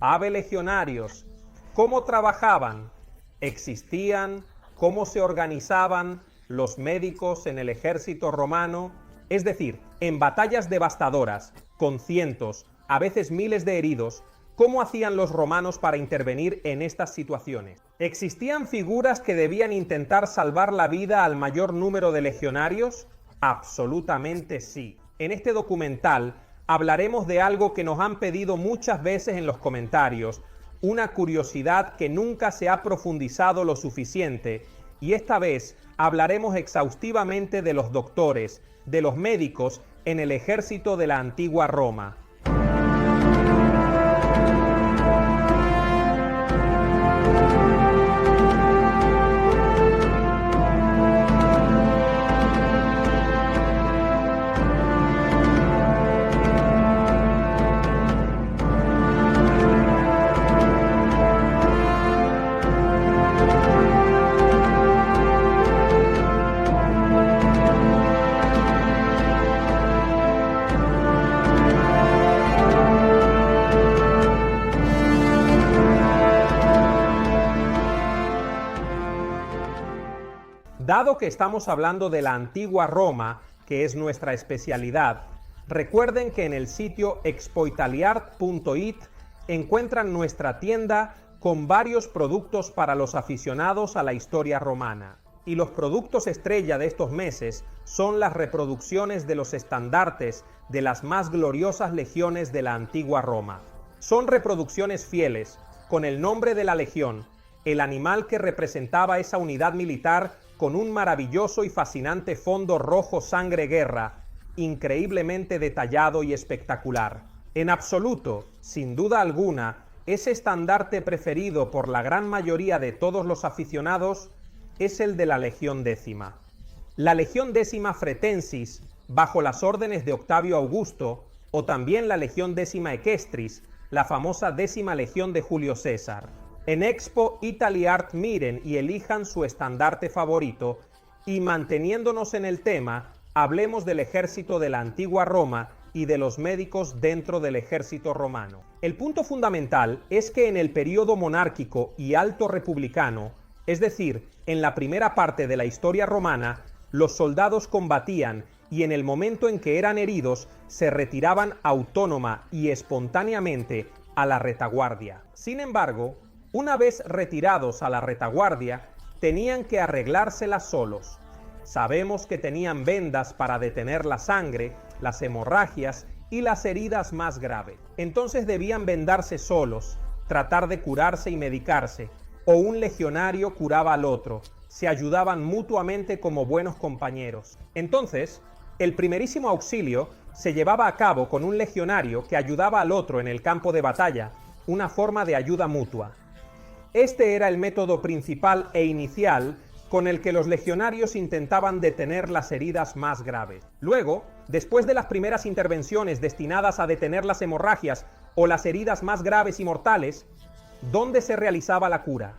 Ave legionarios. ¿Cómo trabajaban? ¿Existían? ¿Cómo se organizaban los médicos en el ejército romano? Es decir, en batallas devastadoras, con cientos, a veces miles de heridos, ¿cómo hacían los romanos para intervenir en estas situaciones? ¿Existían figuras que debían intentar salvar la vida al mayor número de legionarios? Absolutamente sí. En este documental hablaremos de algo que nos han pedido muchas veces en los comentarios, una curiosidad que nunca se ha profundizado lo suficiente, y esta vez hablaremos exhaustivamente de los doctores, de los médicos en el ejército de la antigua Roma. Dado que estamos hablando de la antigua Roma, que es nuestra especialidad, recuerden que en el sitio expoitaliart.it encuentran nuestra tienda con varios productos para los aficionados a la historia romana. Y los productos estrella de estos meses son las reproducciones de los estandartes de las más gloriosas legiones de la antigua Roma. Son reproducciones fieles, con el nombre de la legión, el animal que representaba esa unidad militar con un maravilloso y fascinante fondo rojo sangre guerra, increíblemente detallado y espectacular. En absoluto, sin duda alguna, ese estandarte preferido por la gran mayoría de todos los aficionados es el de la Legión Décima. La Legión Décima Fretensis, bajo las órdenes de Octavio Augusto, o también la Legión Décima Equestris, la famosa décima legión de Julio César. En Expo Italy Art miren y elijan su estandarte favorito, y manteniéndonos en el tema, hablemos del ejército de la antigua Roma y de los médicos dentro del ejército romano. El punto fundamental es que en el período monárquico y alto republicano, es decir, en la primera parte de la historia romana, los soldados combatían y en el momento en que eran heridos se retiraban autónoma y espontáneamente a la retaguardia. Sin embargo, una vez retirados a la retaguardia, tenían que arreglárselas solos. Sabemos que tenían vendas para detener la sangre, las hemorragias y las heridas más graves. Entonces debían vendarse solos, tratar de curarse y medicarse, o un legionario curaba al otro, se ayudaban mutuamente como buenos compañeros. Entonces, el primerísimo auxilio se llevaba a cabo con un legionario que ayudaba al otro en el campo de batalla, una forma de ayuda mutua. Este era el método principal e inicial con el que los legionarios intentaban detener las heridas más graves. Luego, después de las primeras intervenciones destinadas a detener las hemorragias o las heridas más graves y mortales, ¿dónde se realizaba la cura?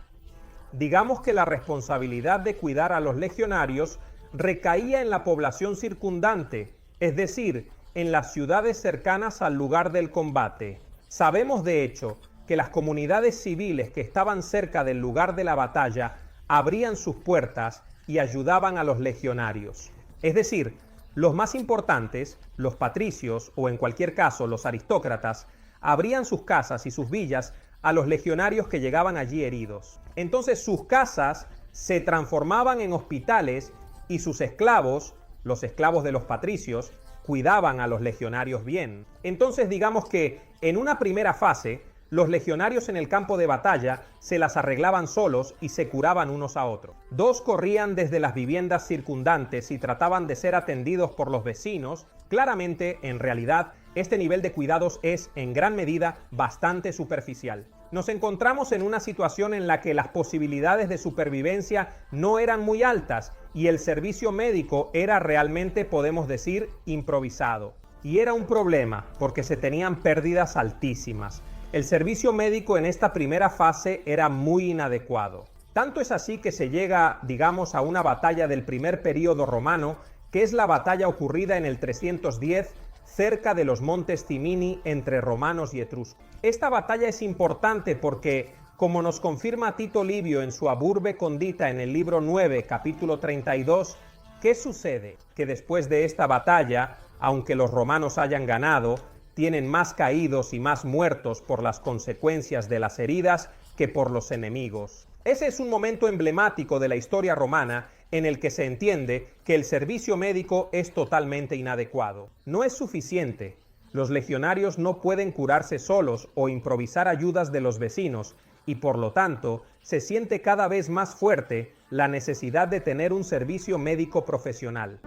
Digamos que la responsabilidad de cuidar a los legionarios recaía en la población circundante, es decir, en las ciudades cercanas al lugar del combate. Sabemos, de hecho, que las comunidades civiles que estaban cerca del lugar de la batalla abrían sus puertas y ayudaban a los legionarios. Es decir, los más importantes, los patricios o en cualquier caso los aristócratas, abrían sus casas y sus villas a los legionarios que llegaban allí heridos. Entonces sus casas se transformaban en hospitales y sus esclavos, los esclavos de los patricios, cuidaban a los legionarios bien. Entonces digamos que en una primera fase, los legionarios en el campo de batalla se las arreglaban solos y se curaban unos a otros. Dos corrían desde las viviendas circundantes y trataban de ser atendidos por los vecinos. Claramente, en realidad, este nivel de cuidados es, en gran medida, bastante superficial. Nos encontramos en una situación en la que las posibilidades de supervivencia no eran muy altas y el servicio médico era realmente, podemos decir, improvisado. Y era un problema porque se tenían pérdidas altísimas. El servicio médico en esta primera fase era muy inadecuado. Tanto es así que se llega, digamos, a una batalla del primer período romano, que es la batalla ocurrida en el 310 cerca de los montes Cimini entre romanos y etruscos. Esta batalla es importante porque, como nos confirma Tito Livio en su Aburbe Condita en el libro 9, capítulo 32, ¿qué sucede? Que después de esta batalla, aunque los romanos hayan ganado, tienen más caídos y más muertos por las consecuencias de las heridas que por los enemigos. Ese es un momento emblemático de la historia romana en el que se entiende que el servicio médico es totalmente inadecuado. No es suficiente. Los legionarios no pueden curarse solos o improvisar ayudas de los vecinos, y por lo tanto se siente cada vez más fuerte la necesidad de tener un servicio médico profesional.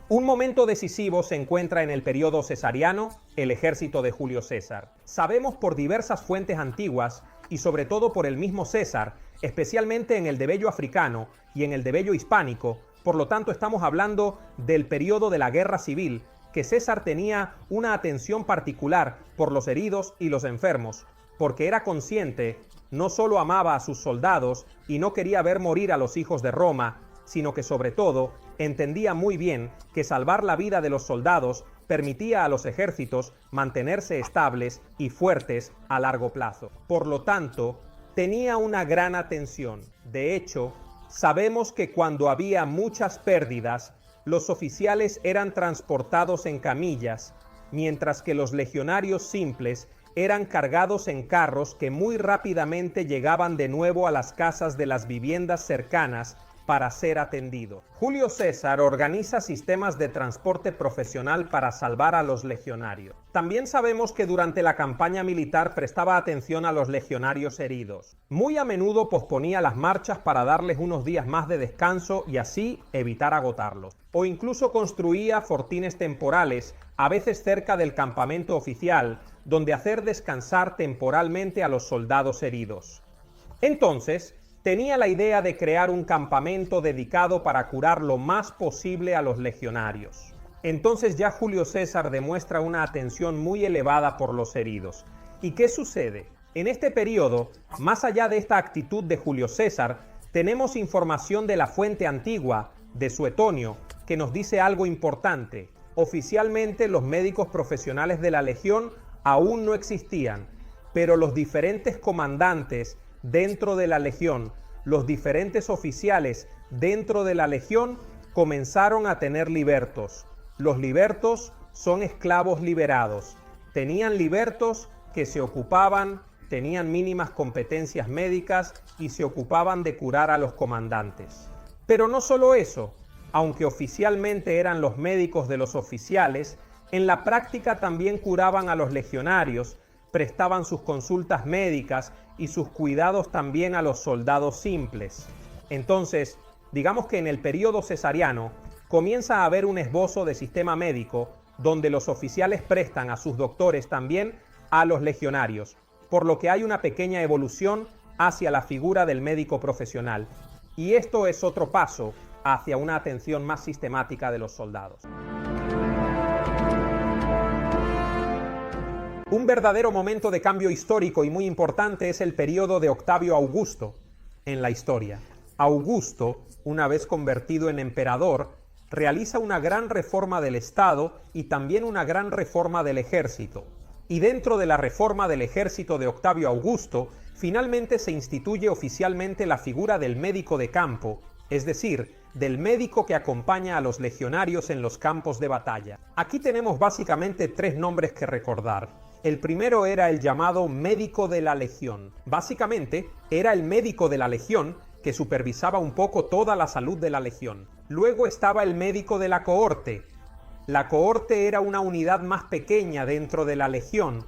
Un momento decisivo se encuentra en el periodo cesariano, el ejército de Julio César. Sabemos por diversas fuentes antiguas, y sobre todo por el mismo César, especialmente en el Debello africano y en el Debello hispánico, por lo tanto estamos hablando del periodo de la guerra civil, que César tenía una atención particular por los heridos y los enfermos, porque era consciente, no solo amaba a sus soldados y no quería ver morir a los hijos de Roma, sino que sobre todo entendía muy bien que salvar la vida de los soldados permitía a los ejércitos mantenerse estables y fuertes a largo plazo. Por lo tanto, tenía una gran atención. De hecho, sabemos que cuando había muchas pérdidas, los oficiales eran transportados en camillas, mientras que los legionarios simples eran cargados en carros que muy rápidamente llegaban de nuevo a las casas de las viviendas cercanas para ser atendido. Julio César organiza sistemas de transporte profesional para salvar a los legionarios. También sabemos que durante la campaña militar prestaba atención a los legionarios heridos. Muy a menudo posponía las marchas para darles unos días más de descanso y así evitar agotarlos. O incluso construía fortines temporales, a veces cerca del campamento oficial, donde hacer descansar temporalmente a los soldados heridos. Entonces, tenía la idea de crear un campamento dedicado para curar lo más posible a los legionarios. Entonces ya Julio César demuestra una atención muy elevada por los heridos. ¿Y qué sucede? En este periodo, más allá de esta actitud de Julio César, tenemos información de la fuente antigua, de Suetonio, que nos dice algo importante. Oficialmente los médicos profesionales de la legión aún no existían, pero los diferentes comandantes dentro de la legión, los diferentes oficiales dentro de la legión comenzaron a tener libertos. Los libertos son esclavos liberados. Tenían libertos que se ocupaban, tenían mínimas competencias médicas y se ocupaban de curar a los comandantes. Pero no solo eso, aunque oficialmente eran los médicos de los oficiales, en la práctica también curaban a los legionarios, prestaban sus consultas médicas y sus cuidados también a los soldados simples. Entonces, digamos que en el periodo cesariano comienza a haber un esbozo de sistema médico donde los oficiales prestan a sus doctores también a los legionarios, por lo que hay una pequeña evolución hacia la figura del médico profesional. Y esto es otro paso hacia una atención más sistemática de los soldados. Un verdadero momento de cambio histórico y muy importante es el periodo de Octavio Augusto en la historia. Augusto, una vez convertido en emperador, realiza una gran reforma del Estado y también una gran reforma del ejército. Y dentro de la reforma del ejército de Octavio Augusto, finalmente se instituye oficialmente la figura del médico de campo, es decir, del médico que acompaña a los legionarios en los campos de batalla. Aquí tenemos básicamente tres nombres que recordar. El primero era el llamado médico de la legión. Básicamente, era el médico de la legión que supervisaba un poco toda la salud de la legión. Luego estaba el médico de la cohorte. La cohorte era una unidad más pequeña dentro de la legión,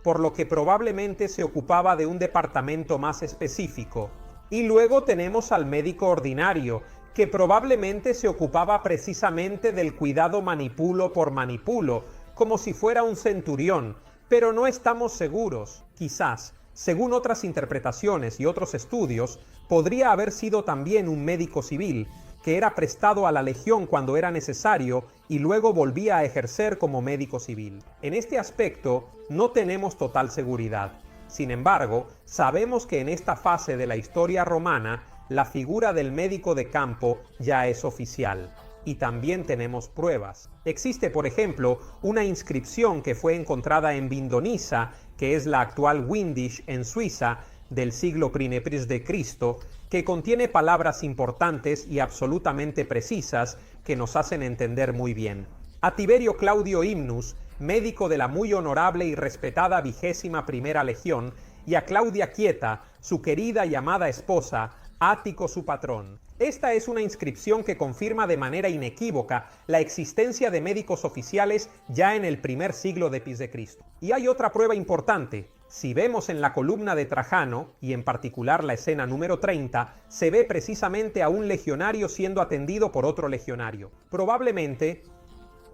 por lo que probablemente se ocupaba de un departamento más específico. Y luego tenemos al médico ordinario, que probablemente se ocupaba precisamente del cuidado manipulo por manipulo, como si fuera un centurión, pero no estamos seguros. Quizás, según otras interpretaciones y otros estudios, podría haber sido también un médico civil, que era prestado a la legión cuando era necesario y luego volvía a ejercer como médico civil. En este aspecto no tenemos total seguridad. Sin embargo, sabemos que en esta fase de la historia romana, la figura del médico de campo ya es oficial. Y también tenemos pruebas. Existe, por ejemplo, una inscripción que fue encontrada en Vindonissa, que es la actual Windisch en Suiza, del siglo I de Cristo, que contiene palabras importantes y absolutamente precisas que nos hacen entender muy bien. A Tiberio Claudio Himnus, médico de la muy honorable y respetada 21ª Legión, y a Claudia Quieta, su querida y amada esposa, Ático su patrón. Esta es una inscripción que confirma de manera inequívoca la existencia de médicos oficiales ya en el primer siglo después de Cristo. Y hay otra prueba importante. Si vemos en la columna de Trajano, y en particular la escena número 30, se ve precisamente a un legionario siendo atendido por otro legionario. Probablemente,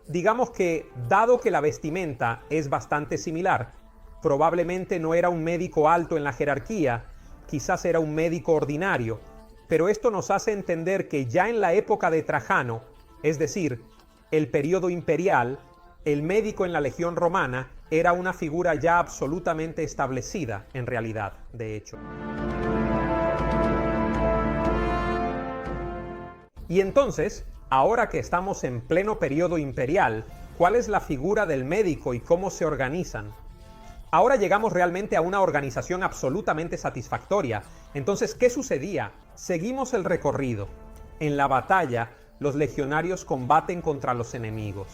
digamos que, dado que la vestimenta es bastante similar, probablemente no era un médico alto en la jerarquía, quizás era un médico ordinario, pero esto nos hace entender que ya en la época de Trajano, es decir, el periodo imperial, el médico en la legión romana era una figura ya absolutamente establecida, en realidad, de hecho. Y entonces, ahora que estamos en pleno periodo imperial, ¿cuál es la figura del médico y cómo se organizan? Ahora llegamos realmente a una organización absolutamente satisfactoria. Entonces, ¿qué sucedía? Seguimos el recorrido. En la batalla, los legionarios combaten contra los enemigos.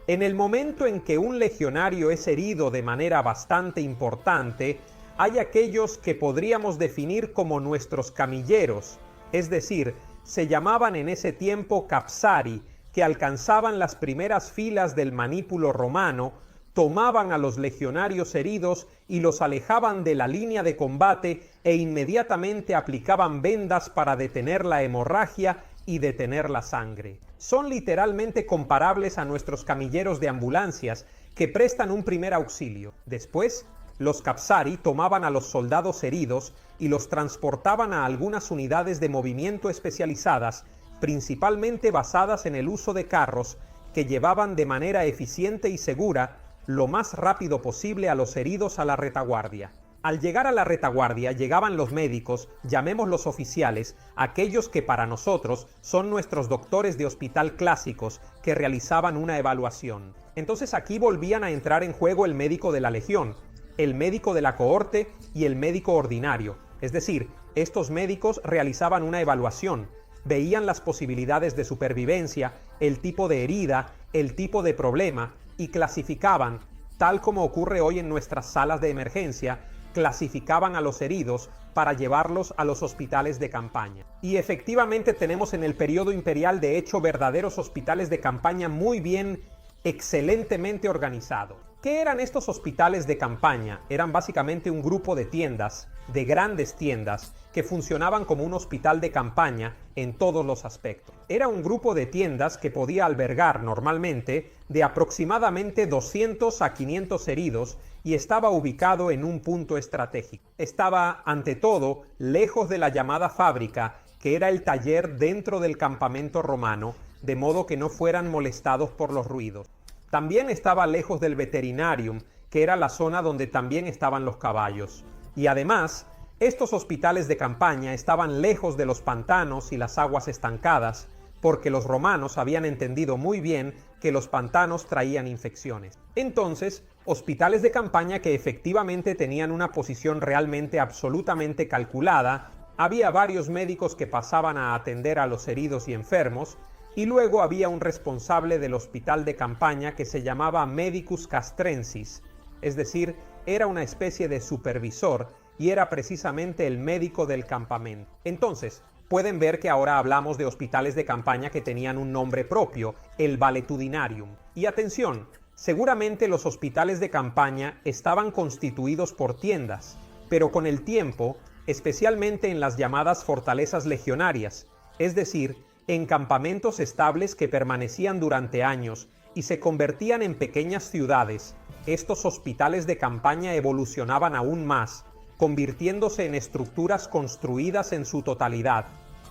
En el momento en que un legionario es herido de manera bastante importante, hay aquellos que podríamos definir como nuestros camilleros, es decir, se llamaban en ese tiempo capsari, que alcanzaban las primeras filas del manípulo romano, tomaban a los legionarios heridos y los alejaban de la línea de combate e inmediatamente aplicaban vendas para detener la hemorragia y detener la sangre. Son literalmente comparables a nuestros camilleros de ambulancias que prestan un primer auxilio. Después, los capsari tomaban a los soldados heridos y los transportaban a algunas unidades de movimiento especializadas, principalmente basadas en el uso de carros que llevaban de manera eficiente y segura lo más rápido posible a los heridos a la retaguardia. Al llegar a la retaguardia llegaban los médicos, llamémoslos oficiales, aquellos que para nosotros son nuestros doctores de hospital clásicos que realizaban una evaluación. Entonces aquí volvían a entrar en juego el médico de la legión, el médico de la cohorte y el médico ordinario. Es decir, estos médicos realizaban una evaluación, veían las posibilidades de supervivencia, el tipo de herida, el tipo de problema, y clasificaban, tal como ocurre hoy en nuestras salas de emergencia, clasificaban a los heridos para llevarlos a los hospitales de campaña. Y efectivamente tenemos en el periodo imperial de hecho verdaderos hospitales de campaña muy bien, excelentemente organizados. ¿Qué eran estos hospitales de campaña? Eran básicamente un grupo de tiendas, de grandes tiendas, que funcionaban como un hospital de campaña en todos los aspectos. Era un grupo de tiendas que podía albergar normalmente de aproximadamente 200 a 500 heridos y estaba ubicado en un punto estratégico. Estaba, ante todo, lejos de la llamada fábrica, que era el taller dentro del campamento romano, de modo que no fueran molestados por los ruidos. También estaba lejos del veterinarium, que era la zona donde también estaban los caballos. Y además, estos hospitales de campaña estaban lejos de los pantanos y las aguas estancadas, porque los romanos habían entendido muy bien que los pantanos traían infecciones. Entonces, hospitales de campaña que efectivamente tenían una posición realmente absolutamente calculada, había varios médicos que pasaban a atender a los heridos y enfermos, y luego había un responsable del hospital de campaña que se llamaba Medicus Castrensis, es decir, era una especie de supervisor y era precisamente el médico del campamento. Entonces, pueden ver que ahora hablamos de hospitales de campaña que tenían un nombre propio, el valetudinarium. Y atención, seguramente los hospitales de campaña estaban constituidos por tiendas, pero con el tiempo, especialmente en las llamadas fortalezas legionarias, es decir, en campamentos estables que permanecían durante años y se convertían en pequeñas ciudades, estos hospitales de campaña evolucionaban aún más, convirtiéndose en estructuras construidas en su totalidad.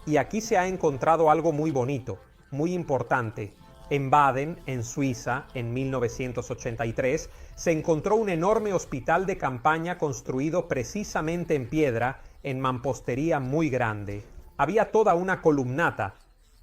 Y aquí se ha encontrado algo muy bonito, muy importante. En Baden, en Suiza, en 1983, se encontró un enorme hospital de campaña construido precisamente en piedra, en mampostería muy grande. había toda una columnata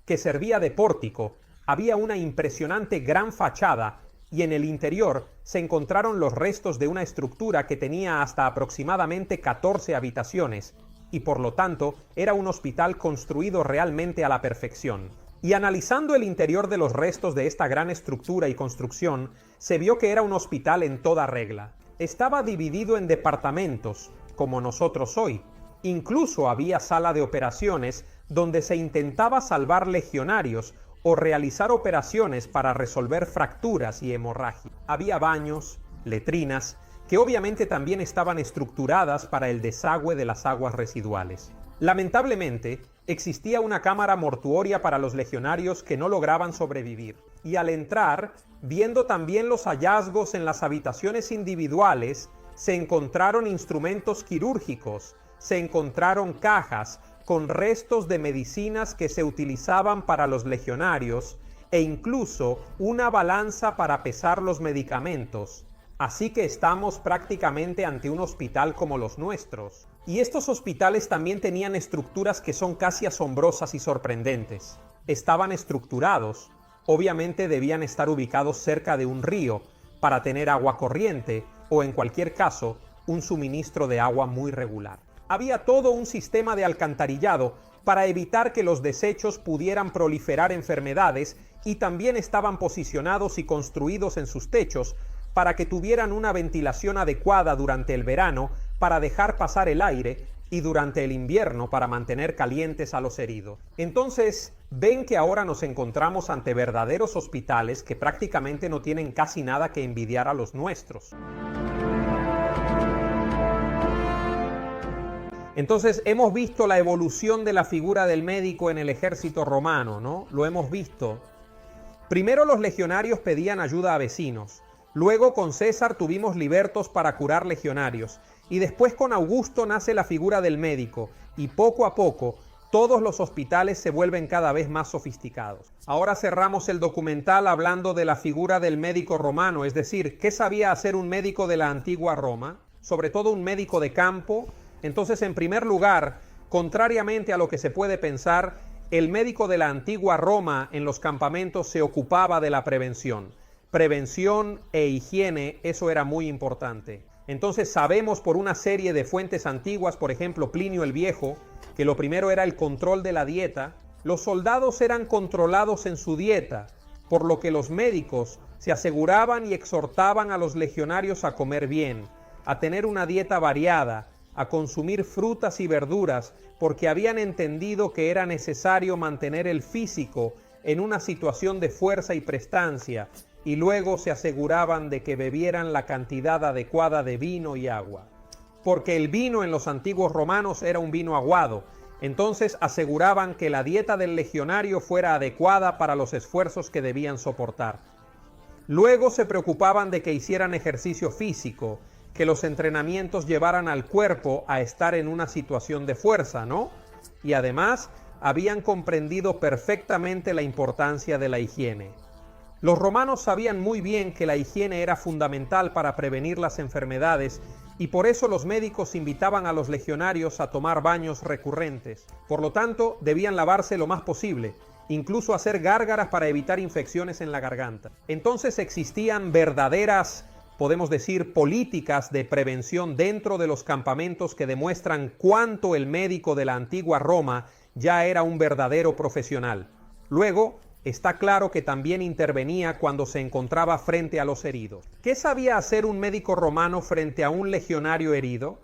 que servía de pórtico, había una impresionante gran fachada y en el interior se encontraron los restos de una estructura que tenía hasta aproximadamente 14 habitaciones y por lo tanto era un hospital construido realmente a la perfección. Y analizando el interior de los restos de esta gran estructura y construcción, se vio que era un hospital en toda regla. Estaba dividido en departamentos, como nosotros hoy. Incluso había sala de operaciones donde se intentaba salvar legionarios o realizar operaciones para resolver fracturas y hemorragia. Había baños, letrinas, que obviamente también estaban estructuradas para el desagüe de las aguas residuales. Lamentablemente, existía una cámara mortuoria para los legionarios que no lograban sobrevivir. Y al entrar, viendo también los hallazgos en las habitaciones individuales, se encontraron instrumentos quirúrgicos, se encontraron cajas con restos de medicinas que se utilizaban para los legionarios e incluso una balanza para pesar los medicamentos. Así que estamos prácticamente ante un hospital como los nuestros. Y estos hospitales también tenían estructuras que son casi asombrosas y sorprendentes. Estaban estructurados, obviamente debían estar ubicados cerca de un río para tener agua corriente o en cualquier caso un suministro de agua muy regular. Había todo un sistema de alcantarillado para evitar que los desechos pudieran proliferar enfermedades y también estaban posicionados y construidos en sus techos para que tuvieran una ventilación adecuada durante el verano para dejar pasar el aire y durante el invierno para mantener calientes a los heridos. Entonces, ven que ahora nos encontramos ante verdaderos hospitales que prácticamente no tienen casi nada que envidiar a los nuestros. Entonces hemos visto la evolución de la figura del médico en el ejército romano, ¿no? Lo hemos visto. Primero los legionarios pedían ayuda a vecinos. Luego con César tuvimos libertos para curar legionarios. Y después con Augusto nace la figura del médico. Y poco a poco todos los hospitales se vuelven cada vez más sofisticados. Ahora cerramos el documental hablando de la figura del médico romano. Es decir, ¿qué sabía hacer un médico de la antigua Roma? Sobre todo un médico de campo. Entonces, en primer lugar, contrariamente a lo que se puede pensar, el médico de la antigua Roma en los campamentos se ocupaba de la prevención. Prevención e higiene, eso era muy importante. Entonces sabemos por una serie de fuentes antiguas, por ejemplo Plinio el Viejo, que lo primero era el control de la dieta. Los soldados eran controlados en su dieta, por lo que los médicos se aseguraban y exhortaban a los legionarios a comer bien, a tener una dieta variada, a consumir frutas y verduras, porque habían entendido que era necesario mantener el físico en una situación de fuerza y prestancia, y luego se aseguraban de que bebieran la cantidad adecuada de vino y agua. Porque el vino en los antiguos romanos era un vino aguado, entonces aseguraban que la dieta del legionario fuera adecuada para los esfuerzos que debían soportar. Luego se preocupaban de que hicieran ejercicio físico, que los entrenamientos llevaran al cuerpo a estar en una situación de fuerza, ¿no? Y además habían comprendido perfectamente la importancia de la higiene. Los romanos sabían muy bien que la higiene era fundamental para prevenir las enfermedades y por eso los médicos invitaban a los legionarios a tomar baños recurrentes. Por lo tanto, debían lavarse lo más posible, incluso hacer gárgaras para evitar infecciones en la garganta. Entonces existían verdaderas, podemos decir, políticas de prevención dentro de los campamentos que demuestran cuánto el médico de la antigua Roma ya era un verdadero profesional. Luego, está claro que también intervenía cuando se encontraba frente a los heridos. ¿Qué sabía hacer un médico romano frente a un legionario herido?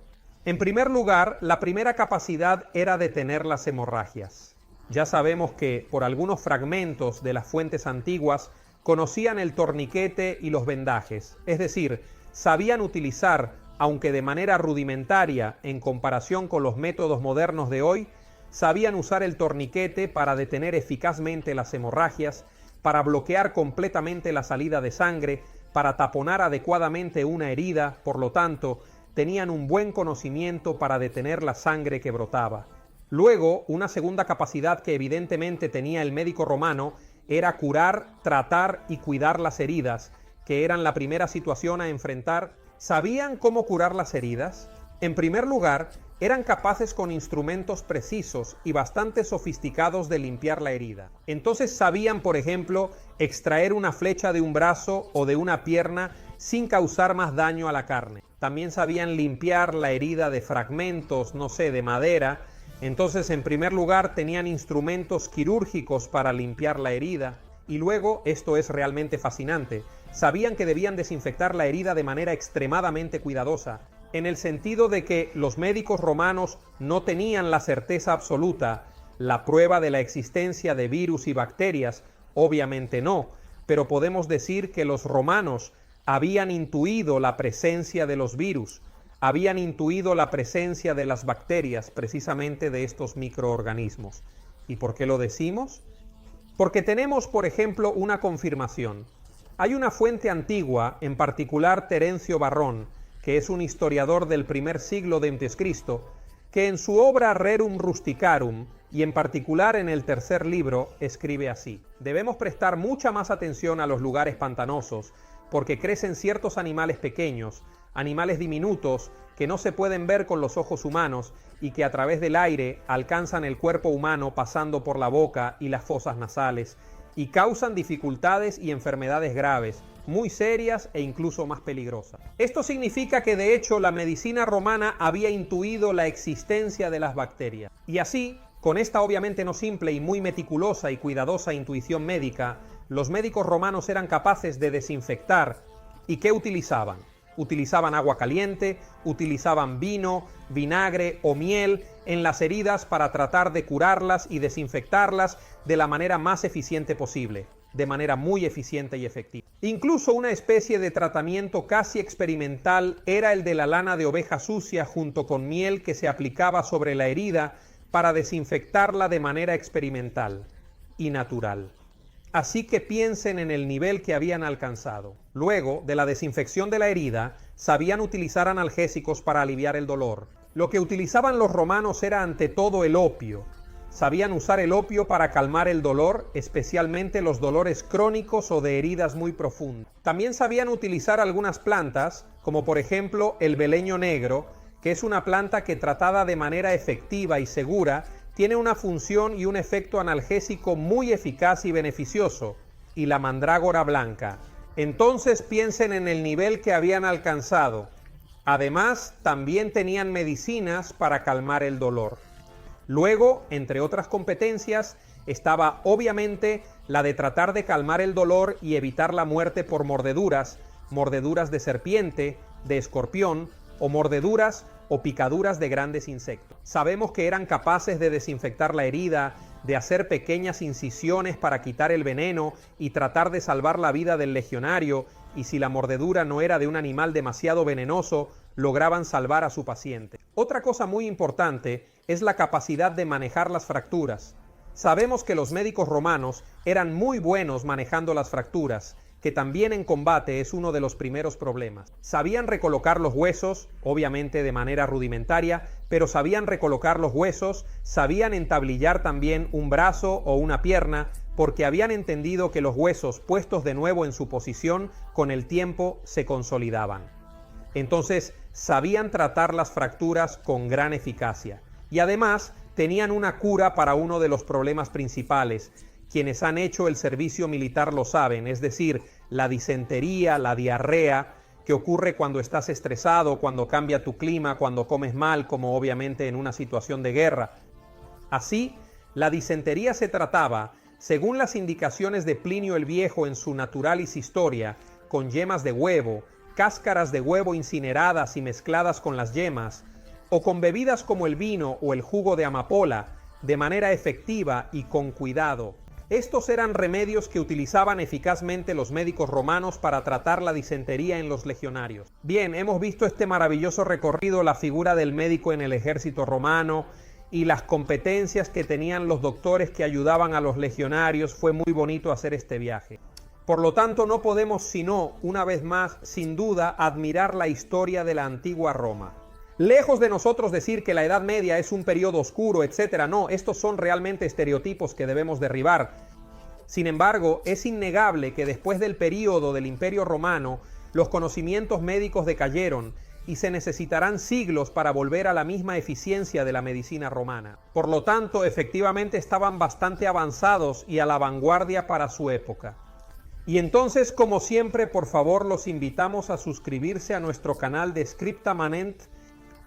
En primer lugar, la primera capacidad era detener las hemorragias. Ya sabemos que por algunos fragmentos de las fuentes antiguas conocían el torniquete y los vendajes, es decir, sabían utilizar, aunque de manera rudimentaria en comparación con los métodos modernos de hoy, sabían usar el torniquete para detener eficazmente las hemorragias, para bloquear completamente la salida de sangre, para taponar adecuadamente una herida, por lo tanto, tenían un buen conocimiento para detener la sangre que brotaba. Luego, una segunda capacidad que evidentemente tenía el médico romano era curar, tratar y cuidar las heridas, que eran la primera situación a enfrentar. ¿Sabían cómo curar las heridas? En primer lugar, eran capaces con instrumentos precisos y bastante sofisticados de limpiar la herida. Entonces sabían, por ejemplo, extraer una flecha de un brazo o de una pierna sin causar más daño a la carne. También sabían limpiar la herida de fragmentos, no sé, de madera. Entonces, en primer lugar, tenían instrumentos quirúrgicos para limpiar la herida. Y luego, esto es realmente fascinante, sabían que debían desinfectar la herida de manera extremadamente cuidadosa, en el sentido de que los médicos romanos no tenían la certeza absoluta, la prueba de la existencia de virus y bacterias, obviamente no, pero podemos decir que los romanos habían intuido la presencia de los virus, habían intuido la presencia de las bacterias, precisamente de estos microorganismos. ¿Y por qué lo decimos? Porque tenemos, por ejemplo, una confirmación. Hay una fuente antigua, en particular Terencio Varrón, que es un historiador del primer siglo de a.C., que en su obra Rerum Rusticarum, y en particular en el tercer libro, escribe así: debemos prestar mucha más atención a los lugares pantanosos, porque crecen ciertos animales pequeños, animales diminutos, que no se pueden ver con los ojos humanos y que a través del aire alcanzan el cuerpo humano pasando por la boca y las fosas nasales, y causan dificultades y enfermedades graves, muy serias e incluso más peligrosas. Esto significa que de hecho la medicina romana había intuido la existencia de las bacterias. Y así, con esta obviamente no simple y muy meticulosa y cuidadosa intuición médica, los médicos romanos eran capaces de desinfectar. ¿Y qué utilizaban? Utilizaban agua caliente, utilizaban vino, vinagre o miel en las heridas para tratar de curarlas y desinfectarlas de la manera más eficiente posible, de manera muy eficiente y efectiva. Incluso una especie de tratamiento casi experimental era el de la lana de oveja sucia junto con miel que se aplicaba sobre la herida para desinfectarla de manera experimental y natural. Así que piensen en el nivel que habían alcanzado. Luego de la desinfección de la herida, sabían utilizar analgésicos para aliviar el dolor. Lo que utilizaban los romanos era ante todo el opio. Sabían usar el opio para calmar el dolor, especialmente los dolores crónicos o de heridas muy profundas. También sabían utilizar algunas plantas, como por ejemplo el beleño negro, que es una planta que tratada de manera efectiva y segura, tiene una función y un efecto analgésico muy eficaz y beneficioso, y la mandrágora blanca. Entonces piensen en el nivel que habían alcanzado. Además, también tenían medicinas para calmar el dolor. Luego, entre otras competencias, estaba obviamente la de tratar de calmar el dolor y evitar la muerte por mordeduras, mordeduras de serpiente, de escorpión, o mordeduras o picaduras de grandes insectos. Sabemos que eran capaces de desinfectar la herida, de hacer pequeñas incisiones para quitar el veneno y tratar de salvar la vida del legionario, y si la mordedura no era de un animal demasiado venenoso, lograban salvar a su paciente. Otra cosa muy importante es la capacidad de manejar las fracturas. Sabemos que los médicos romanos eran muy buenos manejando las fracturas, que también en combate es uno de los primeros problemas. Sabían recolocar los huesos, obviamente de manera rudimentaria, pero sabían recolocar los huesos, sabían entablillar también un brazo o una pierna, porque habían entendido que los huesos puestos de nuevo en su posición, con el tiempo se consolidaban. Entonces, sabían tratar las fracturas con gran eficacia. Y además, tenían una cura para uno de los problemas principales. Quienes han hecho el servicio militar lo saben, es decir, la disentería, la diarrea, que ocurre cuando estás estresado, cuando cambia tu clima, cuando comes mal, como obviamente en una situación de guerra. Así, la disentería se trataba, según las indicaciones de Plinio el Viejo en su Naturalis Historia, con yemas de huevo, cáscaras de huevo incineradas y mezcladas con las yemas, o con bebidas como el vino o el jugo de amapola, de manera efectiva y con cuidado. Estos eran remedios que utilizaban eficazmente los médicos romanos para tratar la disentería en los legionarios. Bien, hemos visto este maravilloso recorrido, la figura del médico en el ejército romano y las competencias que tenían los doctores que ayudaban a los legionarios. Fue muy bonito hacer este viaje. Por lo tanto, no podemos sino, una vez más, sin duda, admirar la historia de la antigua Roma. Lejos de nosotros decir que la Edad Media es un periodo oscuro, etc. No, estos son realmente estereotipos que debemos derribar. Sin embargo, es innegable que después del período del Imperio Romano, los conocimientos médicos decayeron y se necesitarán siglos para volver a la misma eficiencia de la medicina romana. Por lo tanto, efectivamente estaban bastante avanzados y a la vanguardia para su época. Y entonces, como siempre, por favor, los invitamos a suscribirse a nuestro canal de Scripta Manent.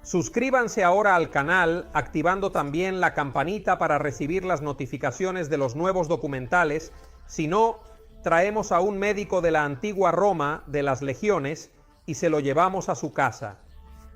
Suscríbanse ahora al canal, activando también la campanita para recibir las notificaciones de los nuevos documentales. Si no, traemos a un médico de la antigua Roma, de las legiones, y se lo llevamos a su casa.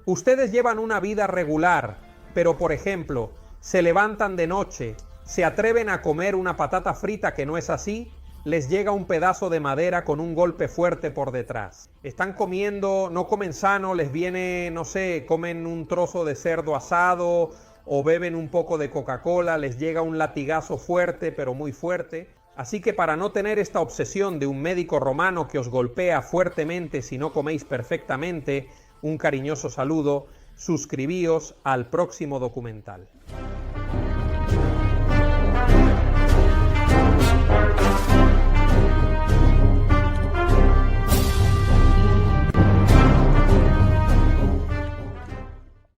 Ustedes llevan una vida regular, pero por ejemplo, se levantan de noche, se atreven a comer una patata frita que no es así, les llega un pedazo de madera con un golpe fuerte por detrás. Están comiendo, no comen sano, les viene, no sé, comen un trozo de cerdo asado o beben un poco de Coca-Cola, les llega un latigazo fuerte, pero muy fuerte. Así que para no tener esta obsesión de un médico romano que os golpea fuertemente si no coméis perfectamente, un cariñoso saludo, suscribíos al próximo documental.